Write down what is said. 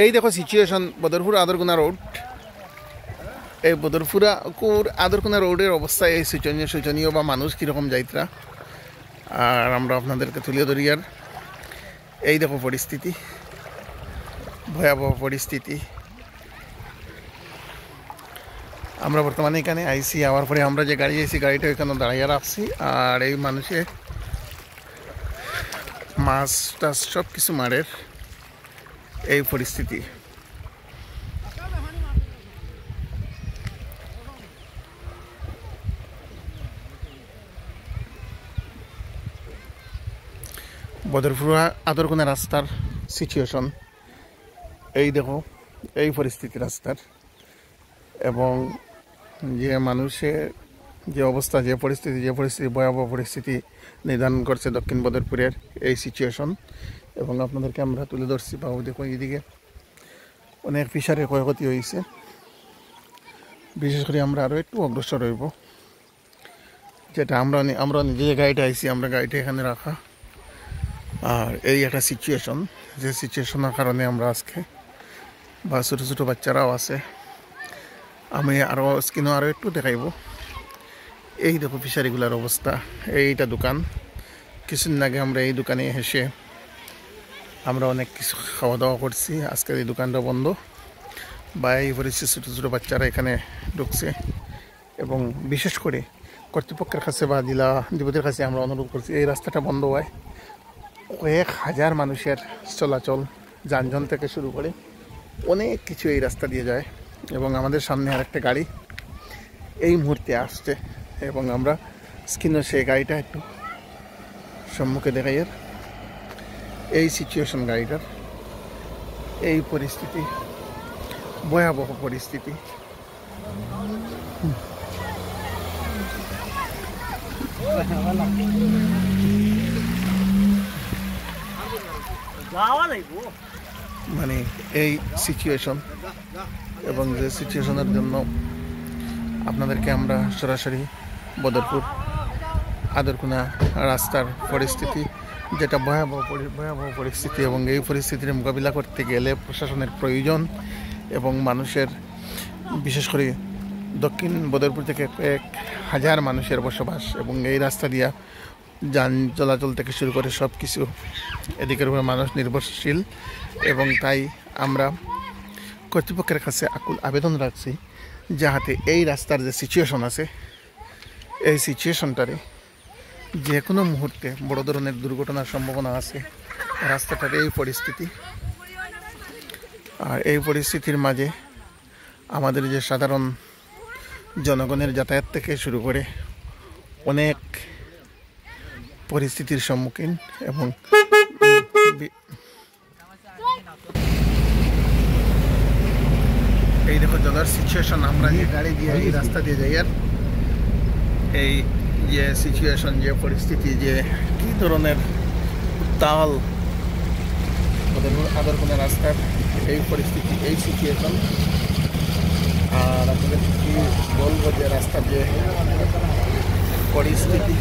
এই দেখো situation Badarpur আদরকুনা road. এই বদরপুরা আদরকুনা রোডের অবস্থা এই শোচনীয় বা মানুষ কীরকম যাইতরা, আর আমরা আপনাদেরকে তুলে ধরি। আর এই দেখো পরিস্থিতি, ভয়াবহ পরিস্থিতি। আমরা বর্তমানে এখানে আইসি, আওয়ার পরে আমরা যে গাড়ি আইসি গাড়িটা এখানে দাঁড়িয়ে রাখছি। আর এই মানুষে মাছ টাছ সব কিছু মারের এই পরিস্থিতি। বদরপুরা আদরকুনা রাস্তার সিচুয়েশন এই দেখো, এই পরিস্থিতি রাস্তার, এবং যে মানুষের যে অবস্থা, যে পরিস্থিতি ভয়াবহ পরিস্থিতি নির্ধারণ করছে দক্ষিণ বদরপুরের এই সিচুয়েশন। এবং আপনাদেরকে আমরা তুলে ধরছি। বাবু দেখো, এইদিকে অনেক ফিশারের ক্ষয়ক্ষতি হয়েছে। বিশেষ করে আমরা আরও একটু অগ্রসর হইব, যেটা আমরা নিজে যে গাড়িটা আইছি, আমরা গাড়িটা এখানে রাখা। আর এই একটা সিচুয়েশন, যে সিচুয়েশনের কারণে আমরা আজকে, বা ছোটো ছোটো বাচ্চারাও আছে, আমি আরও স্ক্রিনও আরও একটু দেখাইব। এই দেখো ফিশারিগুলার অবস্থা। এইটা দোকান, কিছুদিন আগে আমরা এই দোকানে এসে আমরা অনেক কিছু খাওয়া দাওয়া করছি। আজকের এই দোকানটা বন্ধ, বা এই পরিস্থিতি ছোটো ছোটো বাচ্চারা এখানে ঢুকছে। এবং বিশেষ করে কর্তৃপক্ষের কাছে বা জেলাধিপতির কাছে আমরা অনুরোধ করছি, এই রাস্তাটা বন্ধ হয়। কয়েক হাজার মানুষের চলাচল, যানজট থেকে শুরু করে অনেক কিছু এই রাস্তা দিয়ে যায়। এবং আমাদের সামনে আর একটা গাড়ি এই মুহূর্তে আসছে, এবং আমরা স্ক্রিনে সেই গাড়িটা একটু সম্মুখে দেখাই। এই সিচুয়েশন গাড়িটার, এই পরিস্থিতি, ভয়াবহ পরিস্থিতি। মানে এই সিচুয়েশন, এবং যে সিচুয়েশনের জন্য আপনাদেরকে আমরা সরাসরি বদরপুর আদরকুনা রাস্তার পরিস্থিতি, যেটা ভয়াবহ পরিস্থিতি, এবং এই পরিস্থিতির মোকাবিলা করতে গেলে প্রশাসনের প্রয়োজন। এবং মানুষের, বিশেষ করে দক্ষিণ বদরপুর থেকে কয়েক হাজার মানুষের বসবাস, এবং এই রাস্তা দিয়া যান চলাচল থেকে শুরু করে সব কিছু এদিকের উপরে মানুষ নির্ভরশীল। এবং তাই আমরা কর্তৃপক্ষের কাছে আকুল আবেদন রাখছি, যাহাতে এই রাস্তার যে সিচুয়েশন আছে, এই সিচুয়েশনটারে যে কোনো মুহূর্তে বড় ধরনের দুর্ঘটনার সম্ভাবনা আছে রাস্তাটার এই পরিস্থিতি। আর এই পরিস্থিতির মাঝে আমাদের যে সাধারণ জনগণের যাতায়াত থেকে শুরু করে অনেক পরিস্থিতির সম্মুখীন। এবং এই দেখো জলের সিচুয়েশন, আমরা যে গাড়ি দিয়ে এই রাস্তা দিয়ে যাই, আর এই যে সিচুয়েশন, যে পরিস্থিতি, যে কী ধরনের উত্তাল আদরকুনা রাস্তার এই পরিস্থিতি, এই সিচুয়েশন। আর আপনাদের কি বলবো, যে রাস্তার যে পরিস্থিতি।